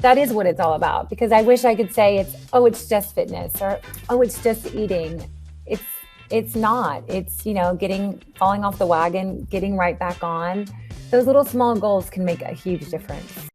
that is what it's all about, because I wish I could say it's just fitness, or, oh, it's just eating. It's not. It's, falling off the wagon, getting right back on. Those little small goals can make a huge difference.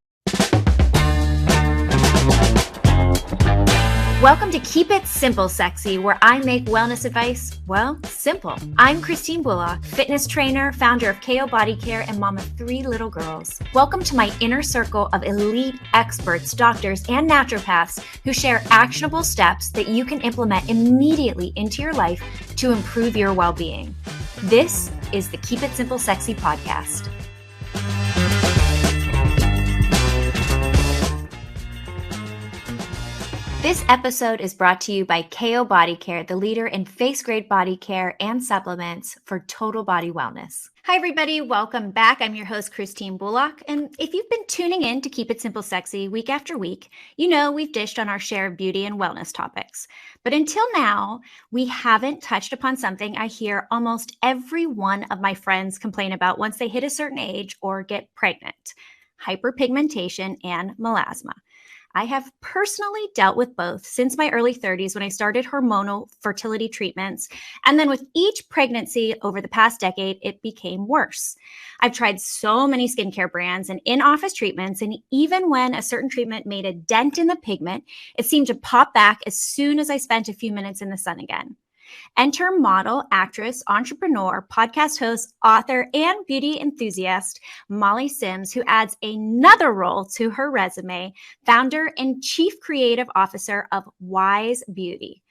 Welcome to Keep It Simple Sexy, where I make wellness advice, well, simple. I'm Christine Bullock, fitness trainer, founder of KO Body Care, and mom of 3 little girls. Welcome to my inner circle of elite experts, doctors, and naturopaths who share actionable steps that you can implement immediately into your life to improve your well-being. This is the Keep It Simple Sexy podcast. This episode is brought to you by KO Body Care, the leader in face-grade body care and supplements for total body wellness. Hi, everybody. Welcome back. I'm your host, Christine Bullock. And if you've been tuning in to Keep It Simple Sexy week after week, you know we've dished on our share of beauty and wellness topics. But until now, we haven't touched upon something I hear almost every one of my friends complain about once they hit a certain age or get pregnant: hyperpigmentation and melasma. I have personally dealt with both since my early 30s when I started hormonal fertility treatments. And then with each pregnancy over the past decade, it became worse. I've tried so many skincare brands and in-office treatments, and even when a certain treatment made a dent in the pigment, it seemed to pop back as soon as I spent a few minutes in the sun again. Enter model, actress, entrepreneur, podcast host, author, and beauty enthusiast Molly Sims, who adds another role to her resume, founder and chief creative officer of YSE Beauty.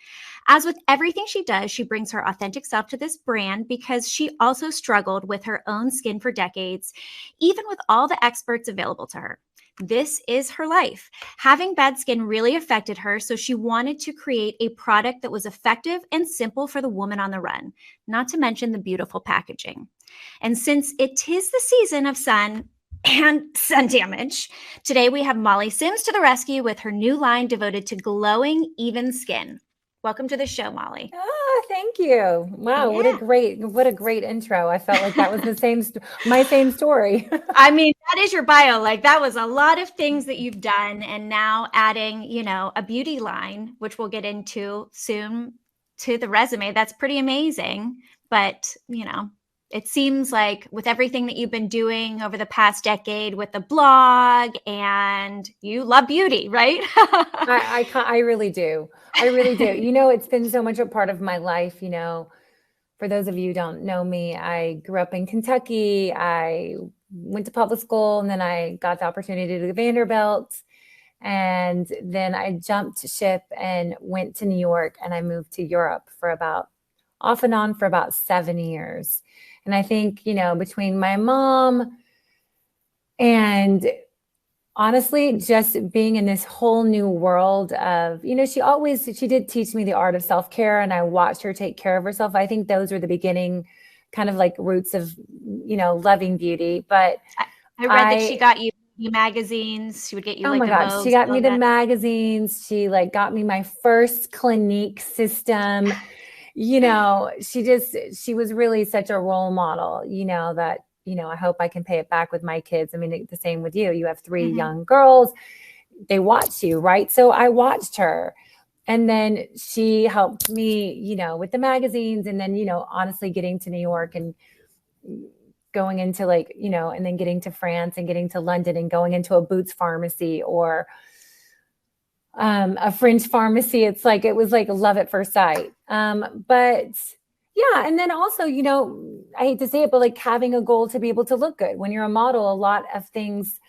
As with everything she does, she brings her authentic self to this brand because she also struggled with her own skin for decades, even with all the experts available to her. This is her life. Having bad skin really affected her, so she wanted to create a product that was effective and simple for the woman on the run, not to mention the beautiful packaging. And since it is the season of sun and sun damage, today we have Molly Sims to the rescue with her new line devoted to glowing, even skin. Welcome to the show, Molly. Oh, thank you. Wow, Yeah. What a great intro. I felt like that was my same story. I mean, that is your bio. Like, that was a lot of things that you've done, and now adding, a beauty line, which we'll get into soon, to the resume. That's pretty amazing. But, it seems like with everything that you've been doing over the past decade with the blog, and you love beauty, right? I really do. I really do. It's been so much a part of my life. For those of you who don't know me, I grew up in Kentucky. I went to public school, and then I got the opportunity to go to Vanderbilt. And then I jumped ship and went to New York, and I moved to Europe off and on for about 7 years. And I think, between my mom and honestly, just being in this whole new world of, she did teach me the art of self-care, and I watched her take care of herself. I think those were the beginning kind of like roots of, loving beauty. But I read that she got you magazines. She would get you my God, she got me the magazines. She got me my first Clinique system. She was really such a role model, that, I hope I can pay it back with my kids. I mean, the same with you. You have 3 young girls. They watch you, right? So I watched her. And then she helped me, with the magazines. And then, honestly, getting to New York and going into and then getting to France and getting to London and going into a Boots pharmacy or a French pharmacy. It was like love at first sight. But yeah. And then also, I hate to say it, but having a goal to be able to look good. When you're a model, a lot of things,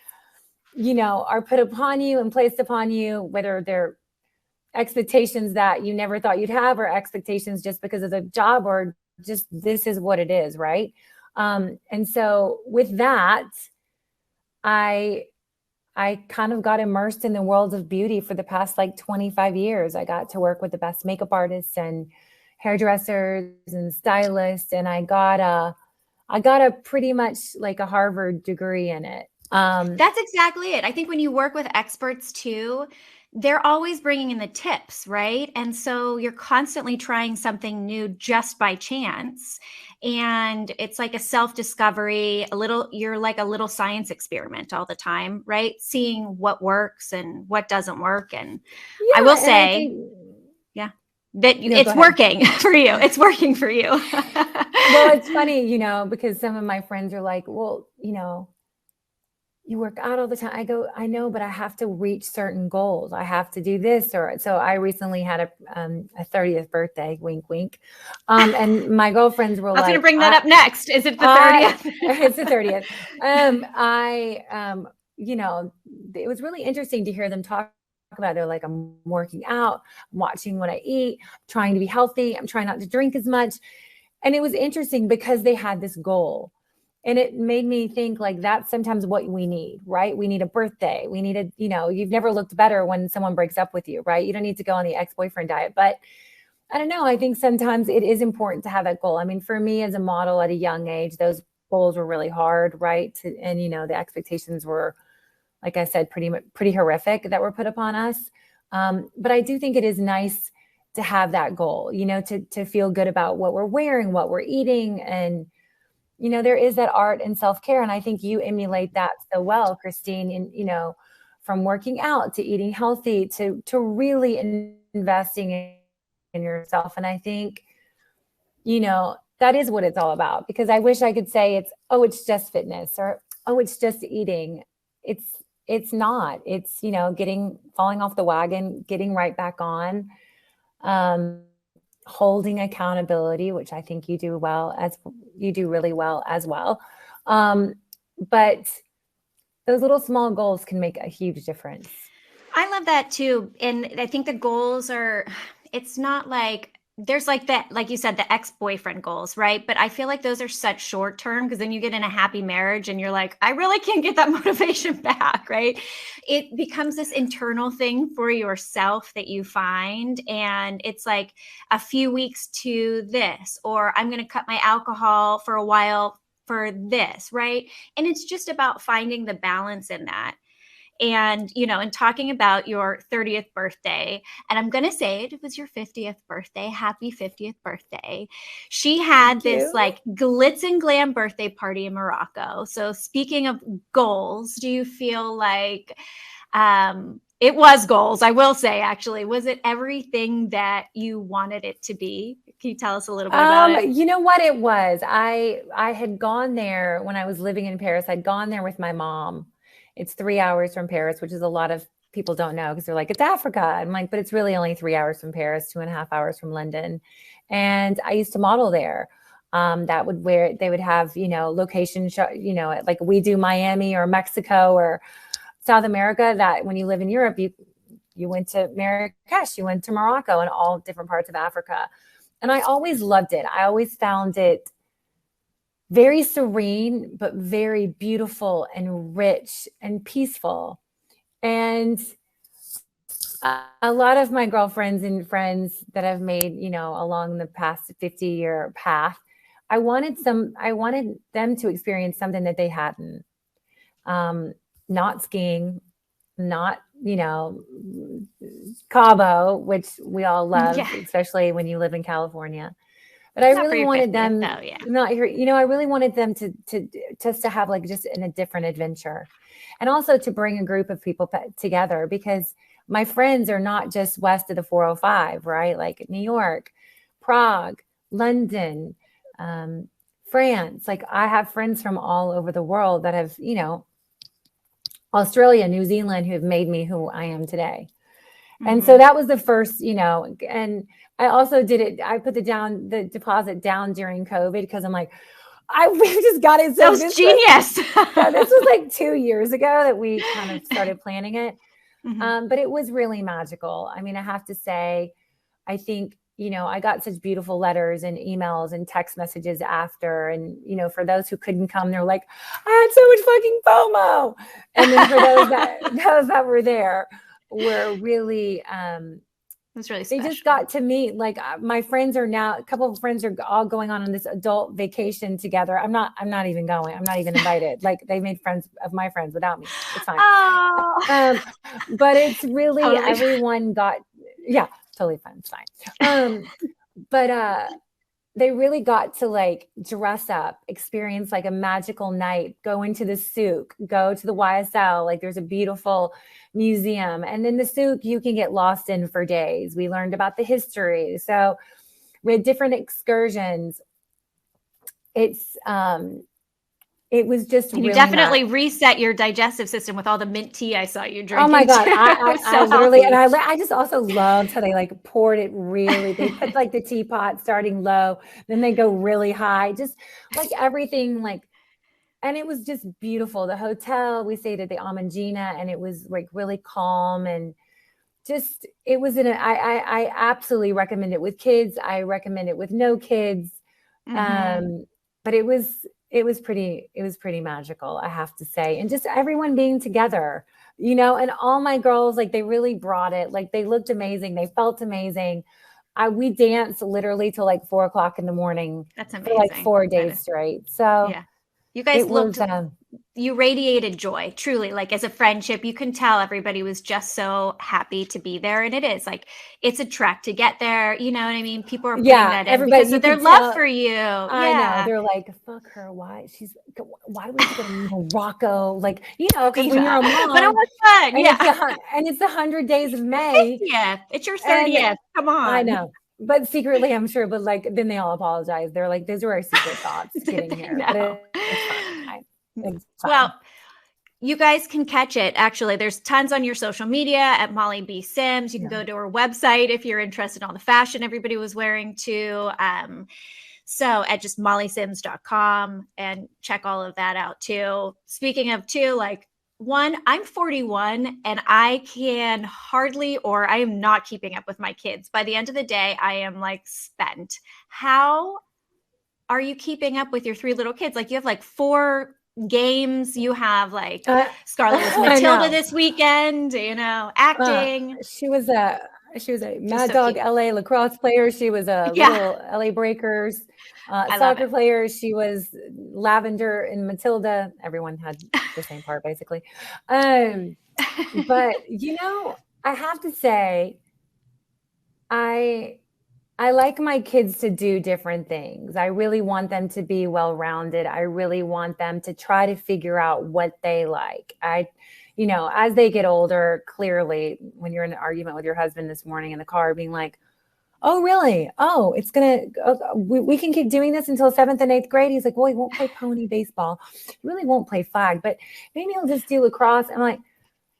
are put upon you and placed upon you, whether they're expectations that you never thought you'd have, or expectations just because of the job, or just this is what it is, right? And so with that, I kind of got immersed in the world of beauty for the past 25 years. I got to work with the best makeup artists and hairdressers and stylists, and I got a pretty much a Harvard degree in it. That's exactly it. I think when you work with experts too, they're always bringing in the tips, right? And so you're constantly trying something new just by chance. And it's like a self-discovery, you're like a little science experiment all the time, right? Seeing what works and what doesn't work. And I will Yeah, and I say, think yeah, that no, go it's ahead. working for you. It's working for you. Well, it's funny, because some of my friends are like, well, you work out all the time. I go, I know, but I have to reach certain goals. I have to do this. So I recently had a 30th birthday, wink, wink. And my girlfriends were I was going to like, bring that up next. Is it the 30th? it's the 30th. It was really interesting to hear them talk about it. They're like, I'm working out, I'm watching what I eat, trying to be healthy. I'm trying not to drink as much. And it was interesting because they had this goal. And it made me think like that's sometimes what we need, right? We need a birthday. We need you've never looked better when someone breaks up with you, right? You don't need to go on the ex-boyfriend diet. But I don't know. I think sometimes it is important to have that goal. I mean, for me as a model at a young age, those goals were really hard, right? And the expectations were, like I said, pretty horrific that were put upon us. But I do think it is nice to have that goal, to feel good about what we're wearing, what we're eating, and there is that art and self-care. And I think you emulate that so well, Christine, from working out to eating healthy to really investing in yourself. And I think, that is what it's all about, because I wish I could say it's just fitness, or, oh, it's just eating. It's not. It's, falling off the wagon, getting right back on, holding accountability, which I think you do really well as well. But those little small goals can make a huge difference. I love that too. And I think the goals it's not like there's like that, like you said, the ex-boyfriend goals, right? But I feel like those are such short term, because then you get in a happy marriage and you're like, I really can't get that motivation back, right? It becomes this internal thing for yourself that you find. And it's like a few weeks to this, or I'm going to cut my alcohol for a while for this, right? And it's just about finding the balance in that. And, and talking about your 30th birthday, and I'm going to say it was your 50th birthday. Happy 50th birthday. She had this like glitz and glam birthday party in Morocco. So speaking of goals, do you feel like it was goals? I will say, actually, was it everything that you wanted it to be? Can you tell us a little bit about it? You know what it was? I had gone there when I was living in Paris. I'd gone there with my mom. It's 3 hours from Paris, which is a lot of people don't know, because they're like, it's Africa. I'm like, but it's really only 3 hours from Paris, 2.5 hours from London. And I used to model there. They would have, location, like we do Miami or Mexico or South America, that when you live in Europe, you went to Marrakesh, you went to Morocco, and all different parts of Africa. And I always loved it. I always found it very serene, but very beautiful and rich and peaceful. And a lot of my girlfriends and friends that I've made, along the past 50-year path, I wanted them to experience something that they hadn't. Not skiing, not, Cabo, which we all love, especially when you live in California. But I really wanted them, not here, I really wanted them to have like just a different adventure, and also to bring a group of people together, because my friends are not just west of the 405, right? Like New York, Prague, London, France. Like I have friends from all over the world that have, Australia, New Zealand, who have made me who I am today. And so that was the first, and I also did it. I put the deposit down during COVID, because I'm like, we just got it. So that was genius. This was like 2 years ago that we kind of started planning it. But it was really magical. I mean, I have to say, I think, I got such beautiful letters and emails and text messages after. And, for those who couldn't come, they're like, I had so much fucking FOMO. And then for those that were there, were really was really They special. just got to meet, like my friends are now, a couple of friends are all going on this adult vacation together. I'm not even going. I'm not even invited. Like they made friends of my friends without me. It's fine. Oh. But it's really Totally. everyone got, yeah, totally fun. It's fine. But they really got to like dress up, experience like a magical night, go into the souk, go to the YSL. Like there's a beautiful museum. And then the souk you can get lost in for days. We learned about the history. So we had different excursions. It was just and really you definitely reset your digestive system with all the mint tea I saw you drinking. Oh my God. I literally, and healthy. I just also loved how they like poured it really, they put like the teapot starting low, then they go really high, just like everything like, and it was just beautiful. The hotel, we stayed at the Amangina, and it was like really calm, and just, it was I absolutely recommend it with kids. I recommend it with no kids. But it was pretty magical, I have to say. And just everyone being together, and all my girls, like they really brought it. Like they looked amazing. They felt amazing. We danced literally till like 4:00 in the morning. That's amazing. For like 4 days straight. So yeah, you guys looked, you radiated joy, truly. Like as a friendship, you can tell everybody was just so happy to be there. And it is like, it's a trek to get there. You know what I mean? People are putting that in because of their love for you. I know. They're like, fuck her. Why do we have to go to Morocco? Like, because when you're a mom, but it was fun. And it's 100 days of May. Yeah, it's your 30th. Come on. I know. But secretly, I'm sure. But like, then they all apologize. They're like, those are our secret thoughts getting here. But it's fine. It's fine. Well, you guys can catch it. Actually, there's tons on your social media at Molly B. Sims. You can go to her website if you're interested in all the fashion everybody was wearing too. So at just mollysims.com and check all of that out too. Speaking of too, like I'm 41 and I can hardly, or I am not keeping up with my kids. By the end of the day, I am like spent. How are you keeping up with your 3 little kids? Like you have like 4 games. You have like Scarlett was Matilda this weekend, acting. She was a Mad Dog LA lacrosse player. She was a little LA Breakers soccer player. She was Lavender in Matilda. Everyone had the same part basically. But I have to say, I like my kids to do different things. I really want them to be well-rounded. I really want them to try to figure out what they like. As they get older, clearly, when you're in an argument with your husband this morning in the car, being like, oh, really? Oh, it's we can keep doing this until 7th and 8th grade. He's like, well, he won't play pony baseball. He really won't play flag, but maybe he'll just do lacrosse. I'm like,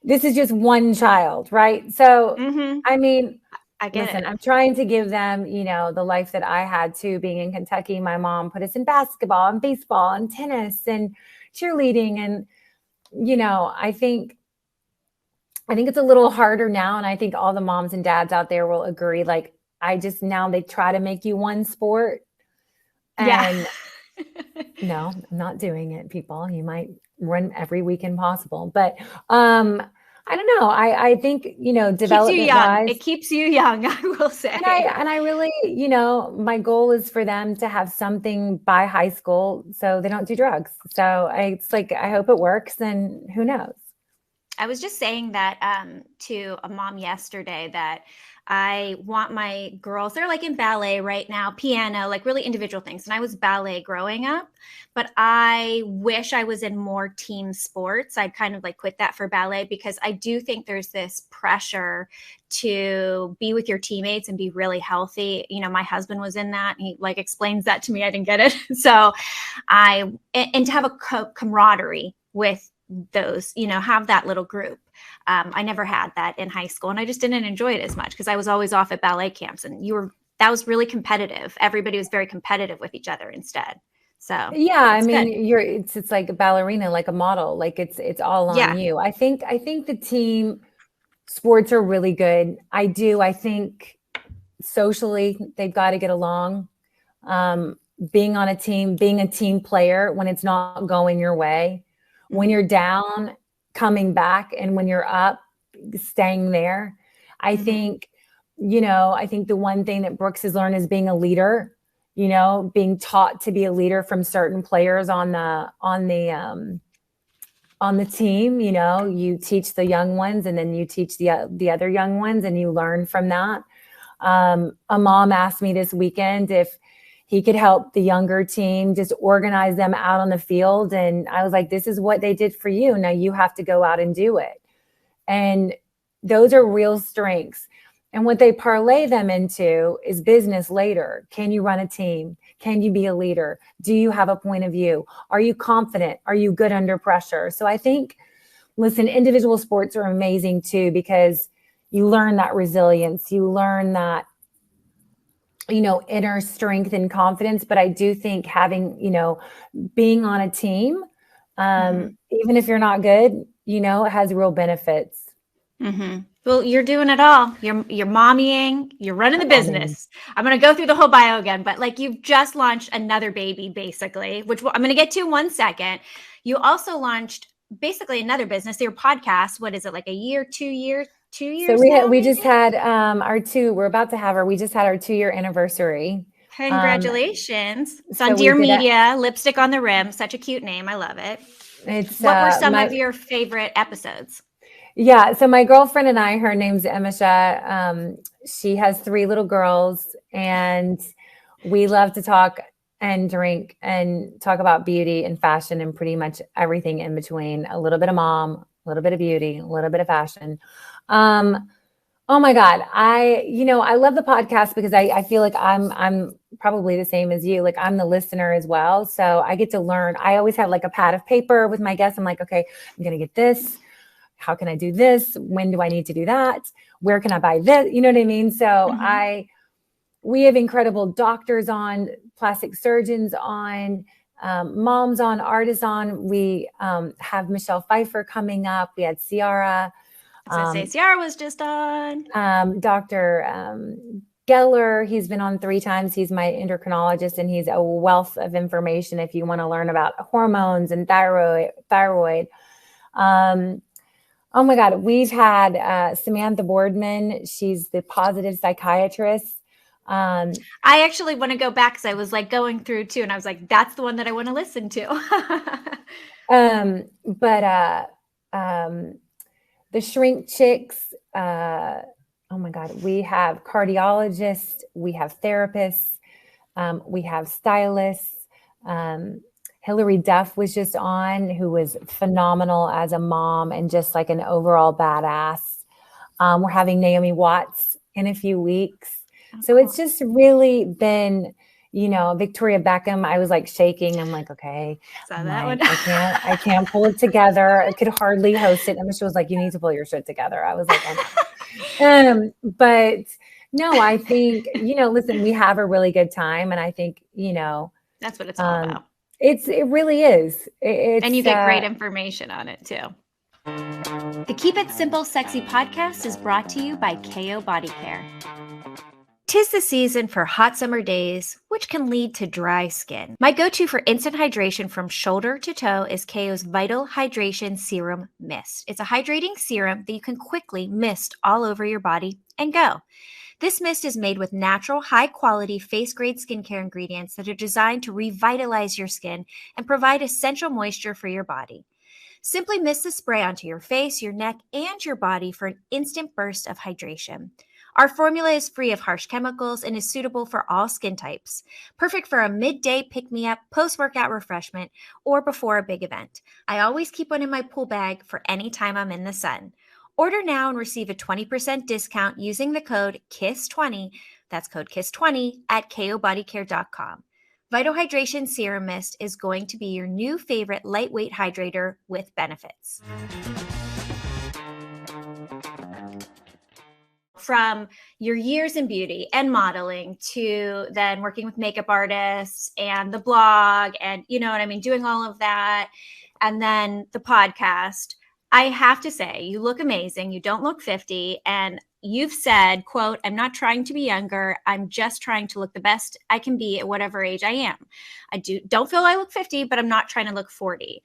this is just one child, right? So, I mean, listen, I'm trying to give them, the life that I had too. Being in Kentucky, my mom put us in basketball and baseball and tennis and cheerleading. And, I think it's a little harder now. And I think all the moms and dads out there will agree. Like, now they try to make you one sport. And no, I'm not doing it, people. You might run every weekend possible. But, I don't know. I think, development-wise, it keeps you young, I will say. And I really, my goal is for them to have something by high school so they don't do drugs. So it's like, I hope it works, and who knows? I was just saying that to a mom yesterday that I want my girls, they're like in ballet right now, piano, like really individual things. And I was ballet growing up, but I wish I was in more team sports. I kind of like quit that for ballet because I do think there's this pressure to be with your teammates and be really healthy. My husband was in that. He like explains that to me. I didn't get it. So and to have a camaraderie with those, have that little group. I never had that in high school, and I just didn't enjoy it as much because I was always off at ballet camps, and that was really competitive. Everybody was very competitive with each other instead. So yeah, I mean, it's like a ballerina, like a model, like it's all on you. I think the team sports are really good. I think socially they've got to get along. Being on a team, being a team player when it's not going your way. When you're down, coming back, and when you're up, staying there. I think I think the one thing that Brooks has learned is being a leader, being taught to be a leader from certain players on the team. You teach the young ones, and then you teach the other young ones, and you learn from that. A mom asked me this weekend if he could help the younger team, just organize them out on the field. And I was like, this is what they did for you. Now you have to go out and do it. And those are real strengths. And what they parlay them into is business later. Can you run a team? Can you be a leader? Do you have a point of view? Are you confident? Are you good under pressure? So I think, listen, individual sports are amazing too, because you learn that resilience. You learn that, inner strength and confidence. But I do think having, being on a team, even if you're not good, it has real benefits. Mm-hmm. Well, you're doing it all. You're mommying, you're running the business. I'm going to go through the whole bio again, but like you've just launched another baby, basically, which I'm going to get to in 1 second. You also launched basically another business, your podcast. What is it, like a year, 2 years? 2 years? So we just had we're about to have we just had our 2-year anniversary. Congratulations. It's on Dear Media, Lipstick on the Rim. Such a cute name. I love it. What were some of your favorite episodes? Yeah. So my girlfriend and I, her name's Emisha. She has 3 little girls, and we love to talk and drink and talk about beauty and fashion and pretty much everything in between. A little bit of mom, a little bit of beauty, a little bit of fashion. Oh my God. I love the podcast because I feel like I'm probably the same as you. Like I'm the listener as well. So I get to learn. I always have like a pad of paper with my guests. I'm like, okay, I'm going to get this. How can I do this? When do I need to do that? Where can I buy this? You know what I mean? So we have incredible doctors on, plastic surgeons on, moms on, artists on. We have Michelle Pfeiffer coming up. We had Ciara. Ciara was just on. Dr. Geller, he's been on 3 times. He's my endocrinologist, and he's a wealth of information if you want to learn about hormones and thyroid. Oh my God, we've had Samantha Boardman. She's the positive psychiatrist. I actually want to go back because I was like going through too, and I was like, that's the one that I want to listen to. The Shrink Chicks, oh my God, we have cardiologists, we have therapists, we have stylists. Hillary Duff was just on, who was phenomenal as a mom and just like an overall badass. We're having Naomi Watts in a few weeks. So it's just really been, Victoria Beckham. I was like shaking. I'm like, okay, I can't pull it together. I could hardly host it. And she was like, you need to pull your shit together. I was like, oh. But no, I think, listen, we have a really good time. And I think, that's what it's all about. It really is. And you get great information on it too. The Keep It Simple Sexy podcast is brought to you by KO Body Care. 'Tis the season for hot summer days, which can lead to dry skin. My go-to for instant hydration from shoulder to toe is KO's Vital Hydration Serum Mist. It's a hydrating serum that you can quickly mist all over your body and go. This mist is made with natural, high-quality, face-grade skincare ingredients that are designed to revitalize your skin and provide essential moisture for your body. Simply mist the spray onto your face, your neck, and your body for an instant burst of hydration. Our formula is free of harsh chemicals and is suitable for all skin types. Perfect for a midday pick-me-up, post-workout refreshment, or before a big event. I always keep one in my pool bag for any time I'm in the sun. Order now and receive a 20% discount using the code KISS20, that's code KISS20, at kobodycare.com. Vital Hydration Serum Mist is going to be your new favorite lightweight hydrator with benefits. From your years in beauty and modeling to then working with makeup artists and the blog and, doing all of that, and then the podcast, I have to say, you look amazing. You don't look 50. And you've said, quote, I'm not trying to be younger. I'm just trying to look the best I can be at whatever age I am. Don't feel I look 50, but I'm not trying to look 40.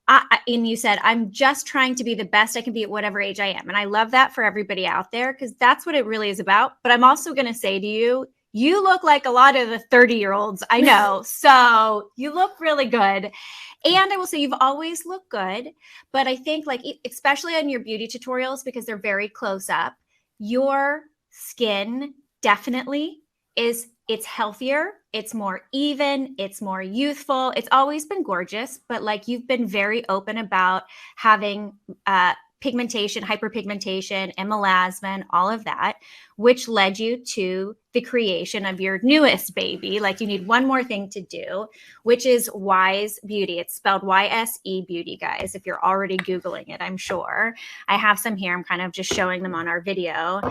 and you said, I'm just trying to be the best I can be at whatever age I am. And I love that for everybody out there, because that's what it really is about. But I'm also going to say to you, you look like a lot of the 30-year-olds I know. So you look really good. And I will say you've always looked good. But I think, like, especially on your beauty tutorials, because they're very close up, your skin definitely it's healthier, it's more even, it's more youthful. It's always been gorgeous, but like, you've been very open about having pigmentation, hyperpigmentation, and melasma, and all of that, which led you to the creation of your newest baby. Like, you need one more thing to do, which is YSE Beauty. It's spelled YSE Beauty, guys, if you're already Googling it, I'm sure. I have some here. I'm kind of just showing them on our video.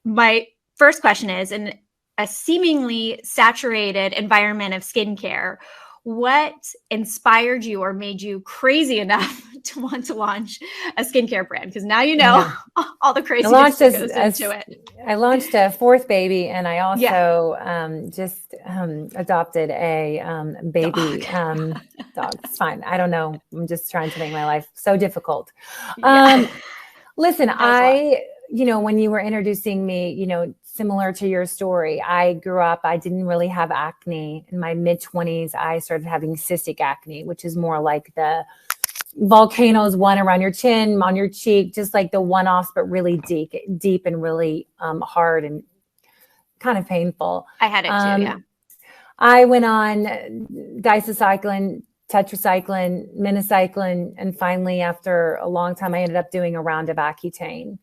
My first question is, in a seemingly saturated environment of skincare, what inspired you or made you crazy enough to want to launch a skincare brand? Because now you know all the craziness that goes into it. I launched a fourth baby, and I also just adopted a baby dog. It's fine. I don't know. I'm just trying to make my life so difficult. Listen, when you were introducing me, similar to your story, I grew up, I didn't really have acne. In my mid-20s, I started having cystic acne, which is more like the volcanoes, one around your chin, on your cheek, just like the one-offs, but really deep and really hard and kind of painful. I had it too, yeah. I went on dicycline, tetracycline, minocycline, and finally, after a long time, I ended up doing a round of Accutane.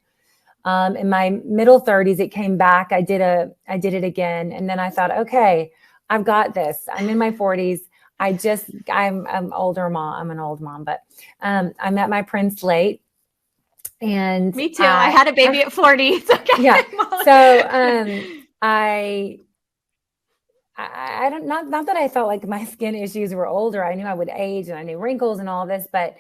In my middle 30s, it came back. I did it again. And then I thought, okay, I've got this. I'm in my 40s. I'm older mom. I'm an old mom, but I met my prince late. And me too. I had a baby at 40. It's okay. Yeah. So I don't, not that I felt like my skin issues were older. I knew I would age and I knew wrinkles and all this, but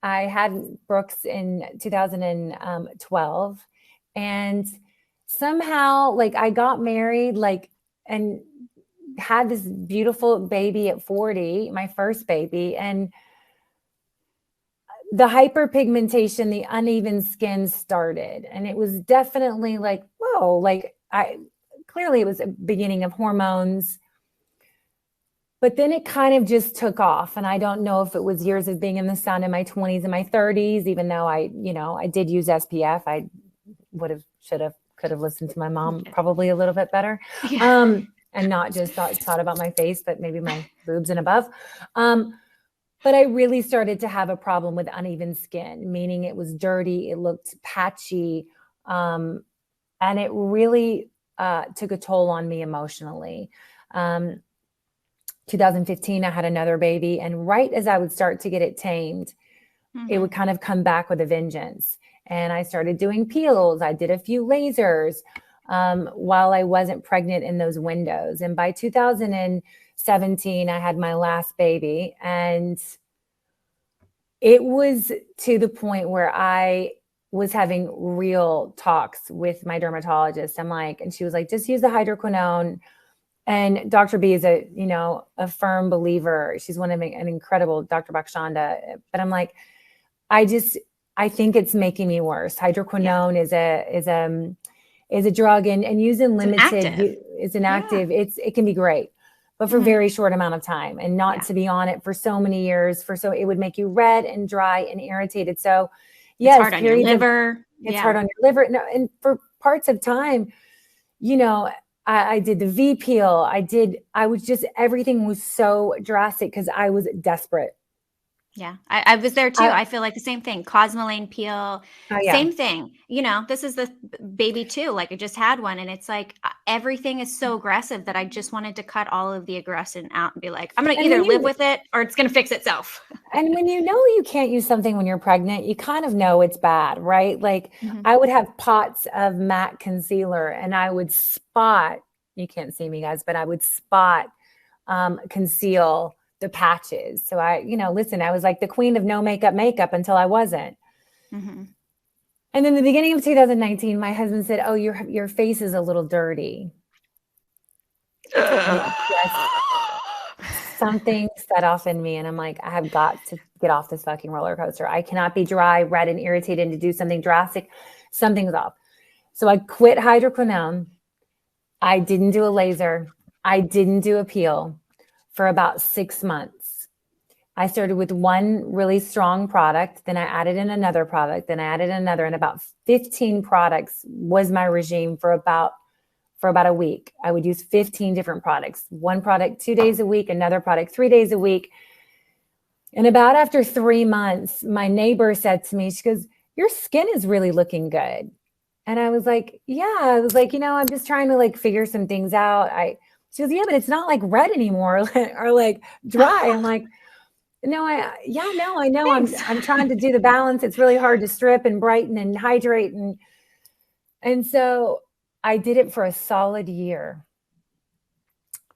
I had Brooks in 2012, and somehow, like, I got married, and had this beautiful baby at 40, my first baby, and the hyperpigmentation, the uneven skin started, and it was definitely like, whoa, like, clearly it was a beginning of hormones. But then it kind of just took off. And I don't know if it was years of being in the sun in my 20s and my 30s, even though I did use SPF. I could have listened to my mom probably a little bit better. Yeah. And not just thought about my face, but maybe my boobs and above. But I really started to have a problem with uneven skin, meaning it was dirty, it looked patchy. And it really took a toll on me emotionally. 2015, I had another baby, and right as I would start to get it tamed, it would kind of come back with a vengeance. And I started doing peels. I did a few lasers while I wasn't pregnant in those windows. And by 2017, I had my last baby, and it was to the point where I was having real talks with my dermatologist. And she was like, just use the hydroquinone. And Dr. B is a firm believer. She's an incredible Dr. Bakshanda. But I'm like, I think it's making me worse. Hydroquinone is a drug, and using limited is an active. It can be great, but for very short amount of time, and not to be on it for so many years. It would make you red and dry and irritated. So yes, it's hard on your liver. It's hard on your liver. No, and for parts of time, I did the V peel. Everything was so drastic because I was desperate. Yeah, I was there too. I feel like the same thing. Cosmoline peel, same thing. This is the baby too. Like, I just had one, and it's like everything is so aggressive that I just wanted to cut all of the aggression out and be like, I'm going to either live with it or it's going to fix itself. And when you can't use something when you're pregnant, you kind of know it's bad, right? Like, I would have pots of matte concealer, and I would spot, you can't see me guys, but I would spot, conceal the patches. So I was like the queen of no makeup until I wasn't. And then the beginning of 2019, my husband said, oh, your face is a little dirty. something set off in me, and I'm like, I have got to get off this fucking roller coaster. I cannot be dry, red, and irritated and to do something drastic. Something's off. So I quit hydroquinone. I didn't do a laser. I didn't do a peel for about 6 months. I started with one really strong product. Then I added in another product. Then I added another, and about 15 products was my regime for about a week. I would use 15 different products, one product 2 days a week, another product 3 days a week. And about after 3 months, my neighbor said to me, she goes, your skin is really looking good. And I was like, yeah, I was like, I'm just trying to like figure some things out. She goes, yeah, but it's not like red anymore or like dry. I'm like, no, I know. I'm trying to do the balance. It's really hard to strip and brighten and hydrate. And so I did it for a solid year.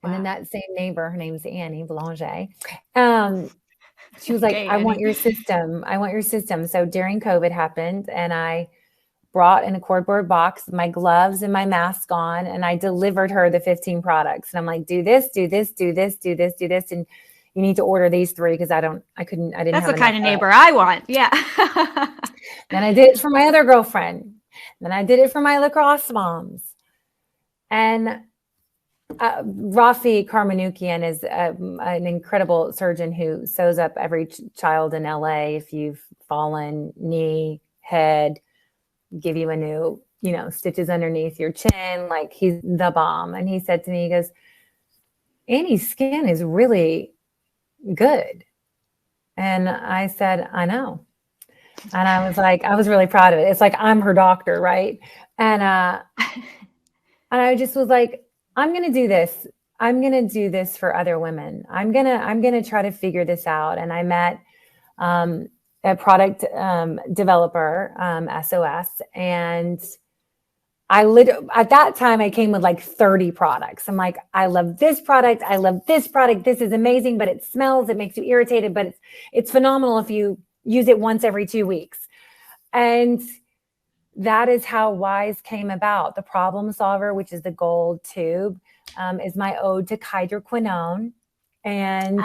And then that same neighbor, her name's Annie Boulanger. She was like, I want your system. I want your system. So during COVID happened, and I brought in a cardboard box, my gloves and my mask on, and I delivered her the 15 products. And I'm like, do this, do this, do this, do this, do this. And you need to order these 3 because I didn't That's the kind of neighbor I want. Yeah. Then I did it for my other girlfriend. Then I did it for my lacrosse moms. And Rafi Karmanoukian is an incredible surgeon who sews up every child in LA. If you've fallen, knee, head, give you a new, stitches underneath your chin. Like, he's the bomb. And he said to me, he goes, Annie's skin is really good. And I said, I know. And I was like, I was really proud of it. It's like, I'm her doctor. Right. And I just was like, I'm going to do this. I'm going to do this for other women. I'm going to try to figure this out. And I met a product developer, SOS. And at that time, I came with like 30 products. I'm like, I love this product. I love this product. This is amazing, but it smells, it makes you irritated, but it's phenomenal if you use it once every 2 weeks. And that is how WISE came about. The Problem Solver, which is the gold tube, is my ode to hydroquinone. And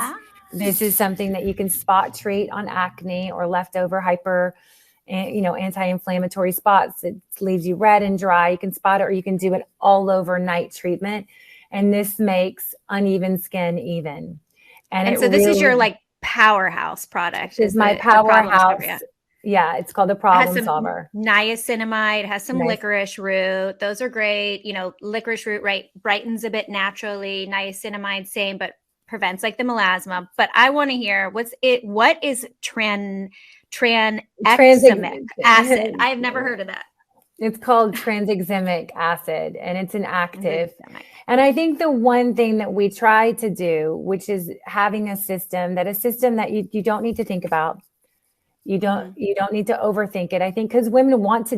this is something that you can spot treat on acne or leftover anti-inflammatory spots. It leaves you red and dry. You can spot it, or you can do an all over night treatment. And this makes uneven skin even. And so this is your like powerhouse product. Is my powerhouse. Yeah, it's called the Problem Solver. Niacinamide, has some licorice root. Those are great. Licorice root, right, brightens a bit naturally. Niacinamide, same, but prevents like the melasma. But I want to hear what is tranexamic acid? I have never heard of that. It's called tranexamic acid, and it's an active. And I think the one thing that we try to do, which is having a system that you don't need to think about. You don't need to overthink it. I think because women want to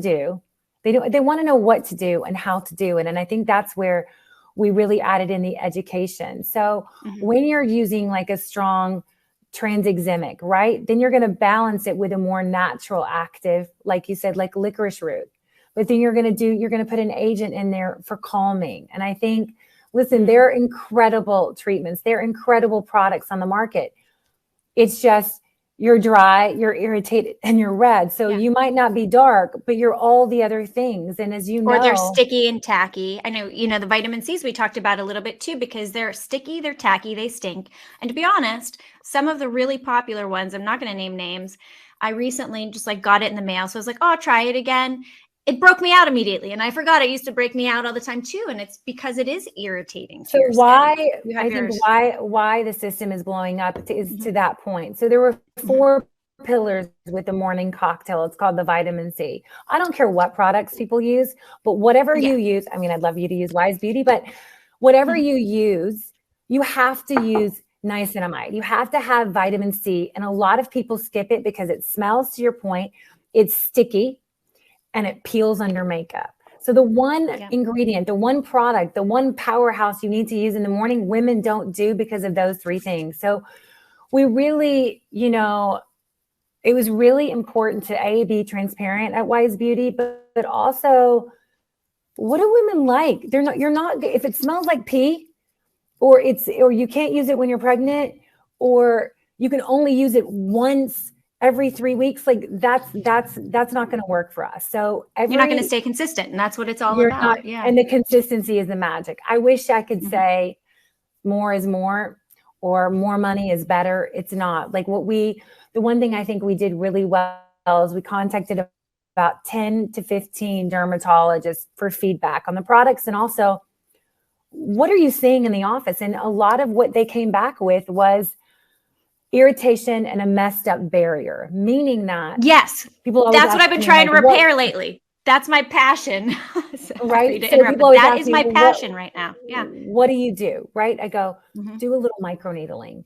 they want to know what to do and how to do it. And I think that's where we really added in the education. So when you're using like a strong tranexamic, right, then you're going to balance it with a more natural active, like you said, like licorice root. But then you're going to put an agent in there for calming. And I think, listen, they're incredible treatments. They're incredible products on the market. It's just, you're dry, you're irritated, and you're red. So you might not be dark, but you're all the other things. And as you know, or they're sticky and tacky. I know, the vitamin C's we talked about a little bit too, because they're sticky, they're tacky, they stink. And to be honest, some of the really popular ones, I'm not going to name names. I recently just like got it in the mail. So I was like, oh, I'll try it again. It broke me out immediately. And I forgot it used to break me out all the time too. And it's because it is irritating. So why the system is blowing up is to that point. So there were 4 pillars with the morning cocktail. It's called the vitamin C. I don't care what products people use, but whatever you use, I mean, I'd love you to use YSE Beauty, but whatever you use, you have to use niacinamide. You have to have vitamin C. And a lot of people skip it because it smells, to your point, it's sticky, and it peels under makeup. So the one ingredient, the one product, the one powerhouse you need to use in the morning, women don't do because of those 3 things. So we really, it was really important to be transparent at YSE Beauty, but also, what do women like? You're not, if it smells like pee, or you can't use it when you're pregnant, or you can only use it once every 3 weeks. Like that's not going to work for us. So you're not going to stay consistent, and that's what it's all about. Yeah. And the consistency is the magic. I wish I could say more is more, or more money is better. It's not. Like the one thing I think we did really well is we contacted about 10 to 15 dermatologists for feedback on the products, and also, what are you seeing in the office? And a lot of what they came back with was irritation and a messed up barrier, meaning that yes, people that's what I've been trying to repair lately. That's my passion. Right. So that is my passion right now. Yeah. What do you do? Right. I go, do a little microneedling,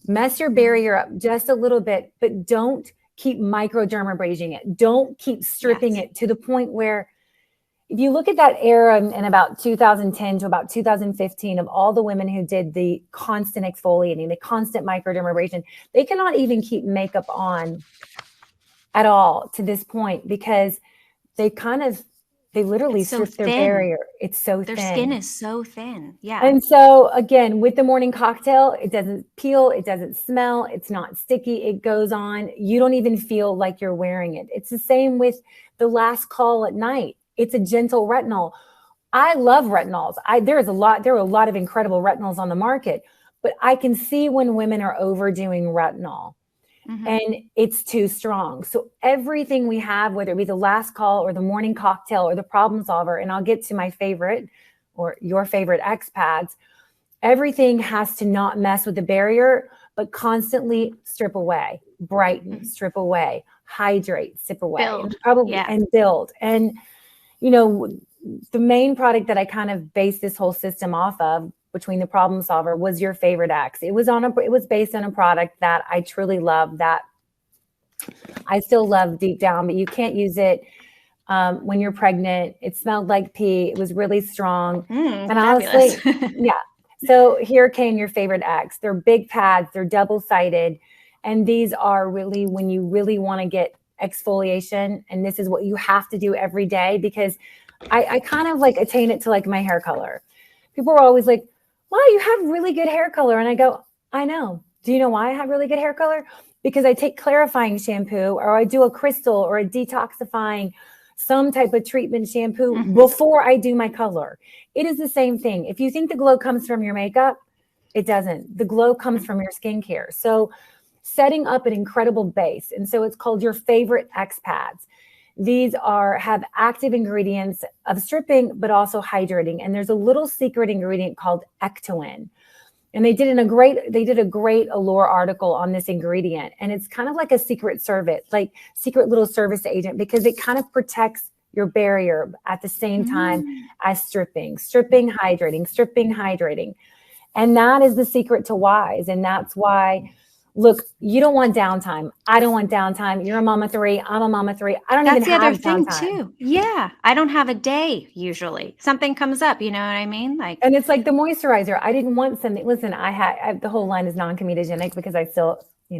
mess your barrier up just a little bit, but don't keep microdermabrasion it. Don't keep stripping it to the point where, if you look at that era in about 2010 to about 2015, of all the women who did the constant exfoliating, the constant microdermabrasion, they cannot even keep makeup on at all to this point, because they literally strip their barrier. It's so thin. Their skin is so thin. Yeah. And so again, with the morning cocktail, it doesn't peel, it doesn't smell, it's not sticky, it goes on. You don't even feel like you're wearing it. It's the same with the last call at night. It's a gentle retinol. I love retinols. There are a lot of incredible retinols on the market, but I can see when women are overdoing retinol and it's too strong. So everything we have, whether it be the last call or the morning cocktail or the problem solver, and I'll get to my favorite or your favorite X pads, everything has to not mess with the barrier, but constantly strip away, brighten, strip away, hydrate, strip away, build. And build. And you know, the main product that I kind of based this whole system off of, between the problem solver, was your favorite X. It was based on a product that I truly love, that I still love deep down, but you can't use it when you're pregnant. It smelled like pee. It was really strong. And honestly, yeah. So here came your favorite X. They're big pads. They're double-sided. And these are really when you really want to get exfoliation, and this is what you have to do every day, because I kind of like attain it to like my hair color. People are always like, wow, you have really good hair color. And I go, I know. Do you know why I have really good hair color? Because I take clarifying shampoo, or I do a crystal or a detoxifying, some type of treatment shampoo before I do my color. It is the same thing. If you think the glow comes from your makeup, it doesn't. The glow comes from your skincare. So setting up an incredible base. And so it's called your favorite X pads. These have active ingredients of stripping, but also hydrating. And there's a little secret ingredient called ectoin. And they did a great Allure article on this ingredient. And it's kind of like a secret little service agent, because it kind of protects your barrier at the same time as stripping, hydrating. And that is the secret to Wise. And that's why, look, you don't want downtime. I don't want downtime. You're a mama 3. I'm a mama 3. I don't even have downtime. That's the other thing too. Yeah. I don't have a day usually. Something comes up, you know what I mean? And it's like the moisturizer. I didn't want something. Listen, the whole line is non-comedogenic, because I still, you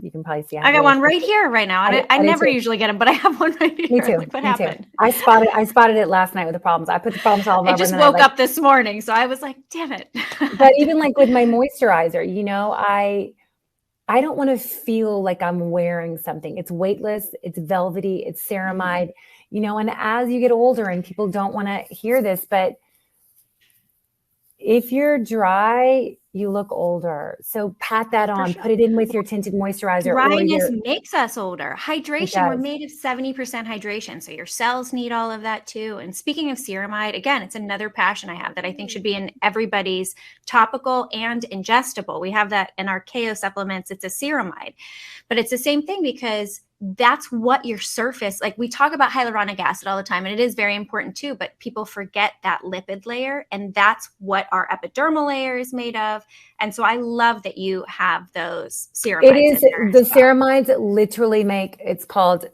can probably see. I got one right here right now. I never usually get them, but I have one right here. Me too. Like, what happened? I spotted it last night with the problems. I put the problem solver. I just woke up this morning, so I was like, damn it. But even like with my moisturizer, I don't want to feel like I'm wearing something. It's weightless, it's velvety, it's ceramide, and as you get older, and people don't want to hear this, but if you're dry, you look older. So pat that on, put it in with your tinted moisturizer. Dryness makes us older. Hydration, we're made of 70% hydration. So your cells need all of that too. And speaking of ceramide, again, it's another passion I have that I think should be in everybody's topical and ingestible. We have that in our KO supplements. It's a ceramide, but it's the same thing, because that's what your surface, like we talk about hyaluronic acid all the time, and it is very important too, but people forget that lipid layer, and that's what our epidermal layer is made of. And so I love that you have those ceramides. It is, the ceramides literally make, it's called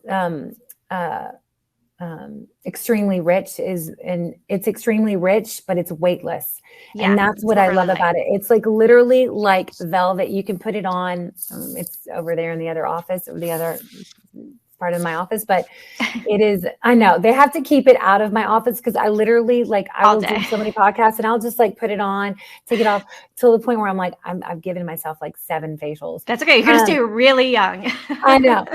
extremely rich, and it's extremely rich, but it's weightless. Yeah, and that's what I love about it. It's like literally like velvet. You can put it on. It's over there in the other office, or the other part of my office, but it is, I know they have to keep it out of my office because I literally like, I will do so many podcasts and I'll just like put it on, take it off till the point where I'm like, I've given myself like 7 facials. That's okay. You're going to stay really young. I know.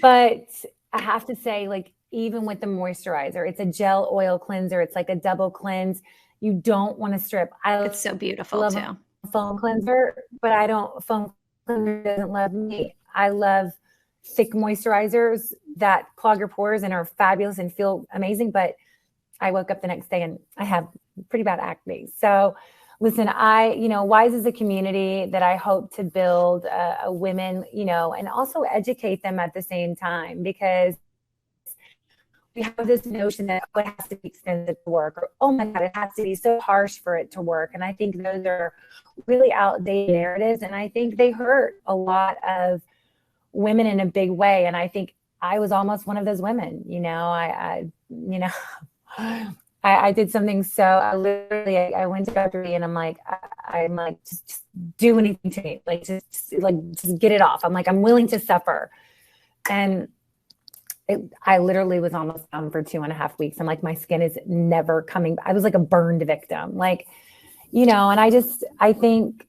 But I have to say, like, even with the moisturizer, it's a gel oil cleanser. It's like a double cleanse. You don't want to strip. It's so beautiful too. Foam cleanser, but foam cleanser doesn't love me. I love thick moisturizers that clog your pores and are fabulous and feel amazing. But I woke up the next day and I have pretty bad acne. So listen, WYSE is a community that I hope to build women, and also educate them at the same time, because we have this notion that it has to be expensive to work, or, oh my God, it has to be so harsh for it to work. And I think those are really outdated narratives. And I think they hurt a lot of women in a big way. And I think I was almost one of those women, I did something. So I went to Dr. E and I'm like, just do anything to me. Like, just get it off. I'm like, I'm willing to suffer. And I literally was almost down for 2.5 weeks. I'm like, my skin is never coming. I was like a burned victim, and I think,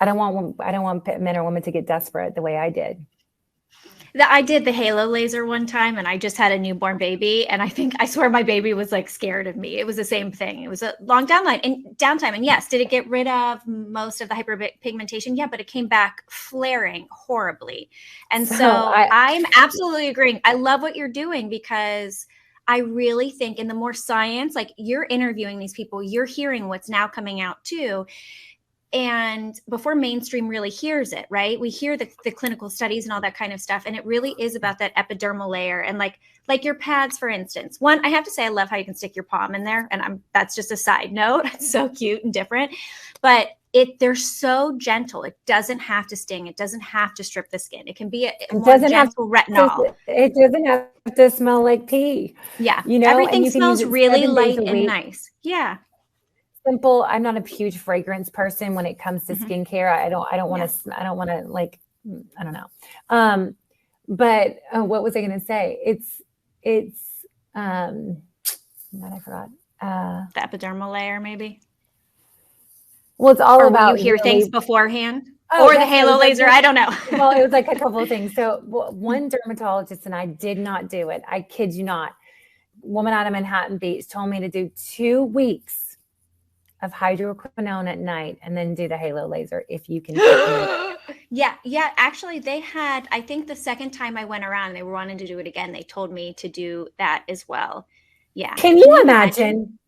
I don't want men or women to get desperate the way I did. I did the halo laser one time, and I just had a newborn baby. And I swear my baby was like scared of me. It was the same thing. It was a long downtime. And yes, did it get rid of most of the hyperpigmentation? Yeah, but it came back flaring horribly. And so I'm absolutely agreeing. I love what you're doing, because I really think in the more science, like, you're interviewing these people, you're hearing what's now coming out too. And before mainstream really hears it, right? We hear the clinical studies and all that kind of stuff. And it really is about that epidermal layer. And like your pads, for instance. One, I have to say, I love how you can stick your palm in there. And that's just a side note. It's so cute and different. But they're so gentle. It doesn't have to sting. It doesn't have to strip the skin. It can be a more gentle retinol. It doesn't have to smell like pee. Yeah. Everything smells really light and nice. Yeah. Simple. I'm not a huge fragrance person when it comes to skincare. I don't want to like, I don't know. But what was I going to say? It's I forgot. The epidermal layer, maybe. Well, it's all about you hear things beforehand, or the halo laser. I don't know. Well, it was like a couple of things. So one dermatologist, and I did not do it. I kid you not. Woman out of Manhattan Beach told me to do 2 weeks of hydroquinone at night and then do the halo laser if you can. Yeah. Actually, they had, I think the second time I went around, they were wanting to do it again. They told me to do that as well. Yeah. Can you imagine?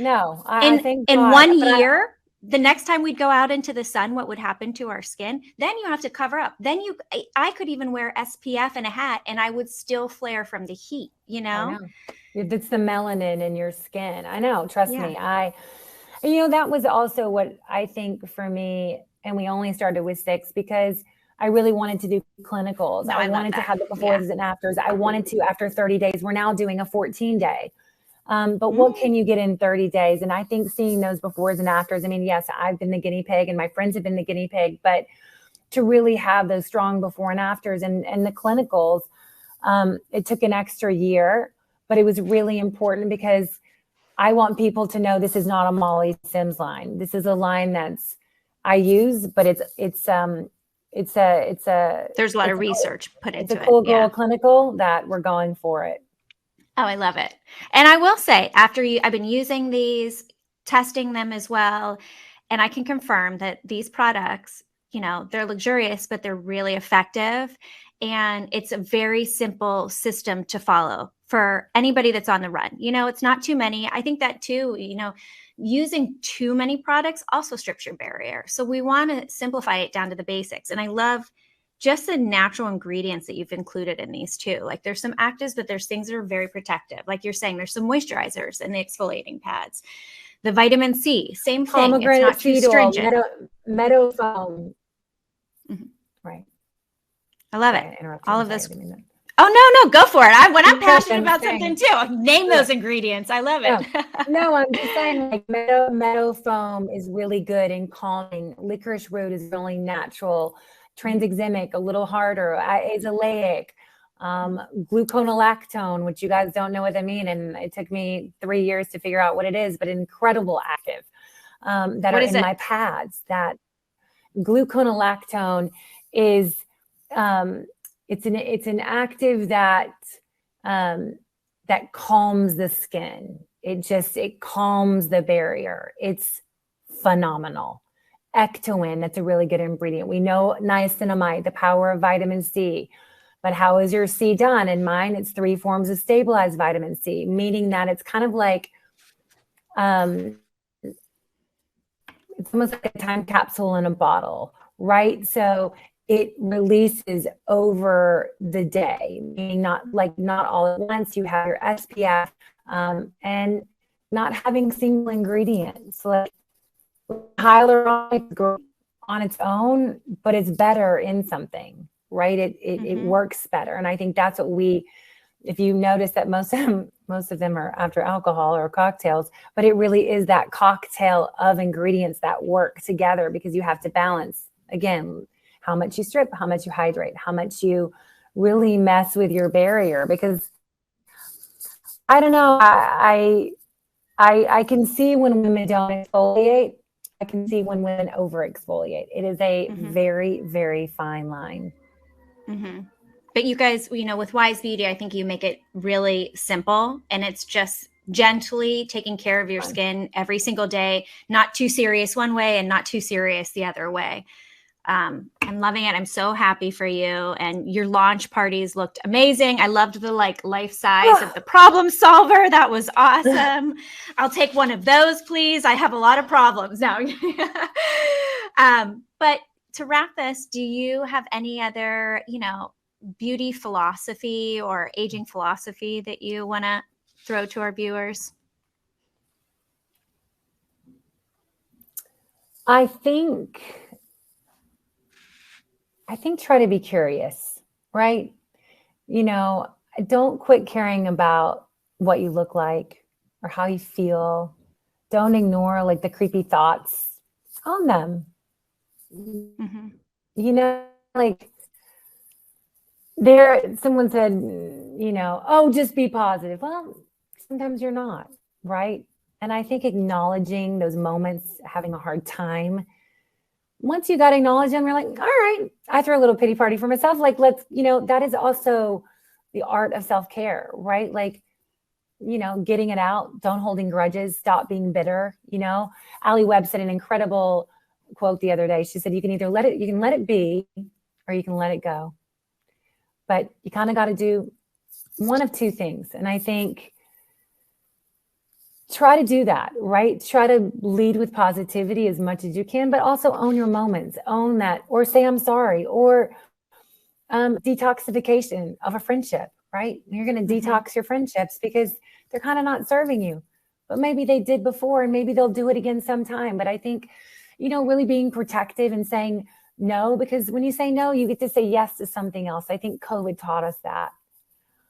No, I think in 1 year, the next time we'd go out into the sun, what would happen to our skin? Then you have to cover up. Then I could even wear SPF and a hat and I would still flare from the heat, I know. It's the melanin in your skin. I know. Trust me. That was also what I think for me. And we only started with 6 because I really wanted to do clinicals. No, I wanted to have the befores and afters. I wanted to, after 30 days, we're now doing a 14-day. But what can you get in 30 days? And I think seeing those befores and afters, I mean, yes, I've been the guinea pig and my friends have been the guinea pig, but to really have those strong before and afters and the clinicals, it took an extra year, but it was really important because I want people to know this is not a Molly Sims line. This is a line I use, but there's a lot of research put into it. It's a cool girl clinical that we're going for it. Oh, I love it. And I will say, I've been using these, testing them as well. And I can confirm that these products, they're luxurious, but they're really effective. And it's a very simple system to follow for anybody that's on the run. It's not too many. I think that too, using too many products also strips your barrier. So we want to simplify it down to the basics. And I love just the natural ingredients that you've included in these too. Like, there's some actives, but there's things that are very protective. Like you're saying, there's some moisturizers and the exfoliating pads. The vitamin C, same thing. Pomegranate it's not too stringent. Meadow foam. Mm-hmm. Right. I love it. All of this. Oh, no, go for it. When I'm passionate about something too, name those ingredients. I love it. No, I'm just saying, like, meadow foam is really good and calming. Licorice root is really natural transinemic, a little harder, azelaic, gluconolactone, which you guys don't know what they mean. And it took me 3 years to figure out what it is, but incredible active that are in my pads. That gluconolactone is, it's an active that calms the skin. It calms the barrier. It's phenomenal. Ectoin, that's a really good ingredient. We know niacinamide, the power of vitamin C, but how is your C done? In mine, it's 3 forms of stabilized vitamin C, meaning that it's kind of like, it's almost like a time capsule in a bottle, right? So it releases over the day, meaning not all at once. You have your SPF, and not having single ingredients. Like hyaluronic on its own, but it's better in something, right? It works better. And I think that's what if you notice that most of them are after alcohol or cocktails, but it really is that cocktail of ingredients that work together, because you have to balance, again, how much you strip, how much you hydrate, how much you really mess with your barrier. Because I don't know, I can see when women don't exfoliate. I can see when women over exfoliate. It is a very, very fine line. But you guys, with YSE Beauty, I think you make it really simple, and it's just gently taking care of your skin every single day, not too serious one way and not too serious the other way. I'm loving it. I'm so happy for you. And your launch parties looked amazing. I loved the life size of the problem solver. That was awesome. I'll take one of those, please. I have a lot of problems now. But to wrap this, do you have any other, beauty philosophy or aging philosophy that you want to throw to our viewers? I think try to be curious, right? Don't quit caring about what you look like or how you feel. Don't ignore the creepy thoughts. Own them. Someone said, oh, just be positive. Well, sometimes you're not, right? And I think acknowledging those moments, having a hard time, once you got to acknowledge them, you're like, all right, I throw a little pity party for myself. Let's, that is also the art of self-care, right? Getting it out, don't holding grudges, stop being bitter. Ali Webb said an incredible quote the other day. She said, you can let it be, or you can let it go. But you kind of got to do one of two things. And I think try to do that, right? Try to lead with positivity as much as you can, but also own your moments, own that, or say, I'm sorry, or detoxification of a friendship, right? You're going to detox your friendships because they're kind of not serving you, but maybe they did before and maybe they'll do it again sometime. But I think, really being protective and saying no, because when you say no, you get to say yes to something else. I think COVID taught us that.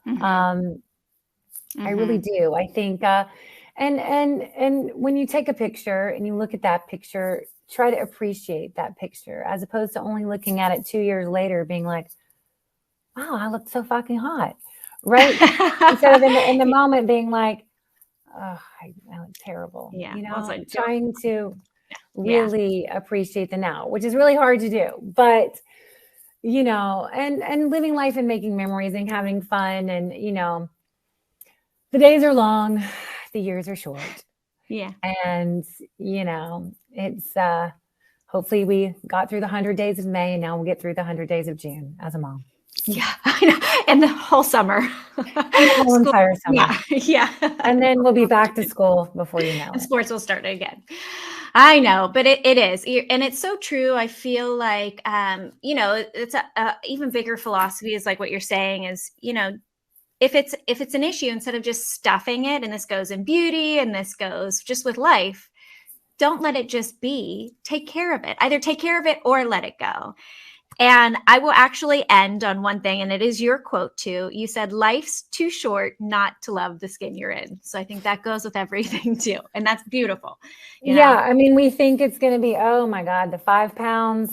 I really do. I think, and when you take a picture and you look at that picture, try to appreciate that picture as opposed to only looking at it 2 years later being like, wow, I look so fucking hot, right? Instead of in the moment being like, oh, I look terrible. Yeah. Trying to really appreciate the now, which is really hard to do, but and living life and making memories and having fun. And, the days are long, the years are short. Yeah. And, it's, hopefully we got through the 100 days of May and now we'll get through the 100 days of June as a mom. Yeah, I know. And the whole summer. The whole entire summer. Yeah. And then we'll be back to school before you know it. Sports will start again. I know, but it is. And it's so true. I feel like, it's a even bigger philosophy is like what you're saying is, if it's an issue, instead of just stuffing it, and this goes in beauty and this goes just with life, don't let it just be. Take care of it. Either take care of it or let it go. And I will actually end on one thing, and it is your quote too. You said, life's too short not to love the skin you're in. So I think that goes with everything too. And that's beautiful. Yeah. I mean, we think it's going to be, oh my God, the 5 pounds,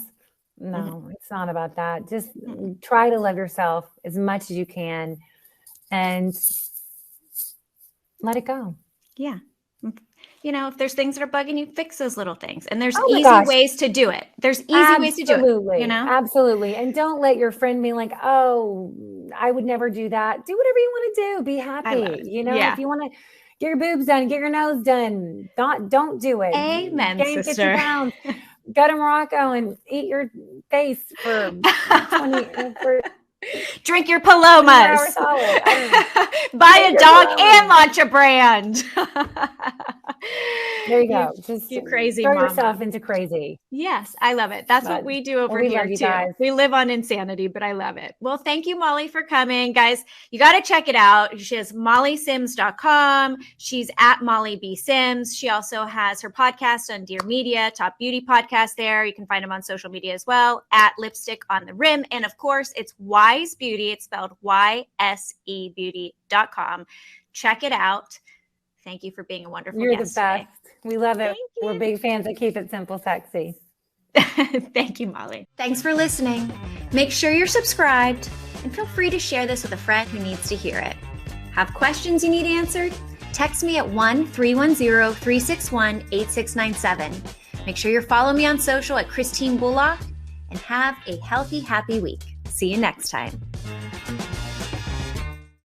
No, it's not about that. Just try to love yourself as much as you can and let it go. Yeah. You know, if there's things that are bugging you, fix those little things. And there's Oh my easy gosh. ways to do it. There's easy ways to do it, you know? Absolutely. And don't let your friend be like, oh, I would never do that. Do whatever you want to do. Be happy. You know, if you want to get your boobs done, get your nose done, don't do it. Amen, Gain sister. 50 pounds. Go to Morocco and eat your face for 20 drink your palomas. Buy a dog and launch a brand. There you go. Just you crazy throw mama. Yourself into crazy. Yes, I love it. That's what we do over here too. Guys. We live on insanity, but I love it. Well, thank you, Molly, for coming. Guys, you got to check it out. She has mollysims.com. She's at Molly B. Sims. She also has her podcast on Dear Media, Top Beauty Podcast there. You can find them on social media as well, at Lipstick on the Rim. And of course, it's YSE Beauty. It's spelled YSEBeauty.com. Check it out. Thank you for being a wonderful guest. You're the best. We love it. We're big fans of Keep It Simple Sexy. Thank you, Molly. Thanks for listening. Make sure you're subscribed and feel free to share this with a friend who needs to hear it. Have questions you need answered? Text me at 1-310-361-8697. Make sure you're following me on social at Christine Bullock and have a healthy, happy week. See you next time.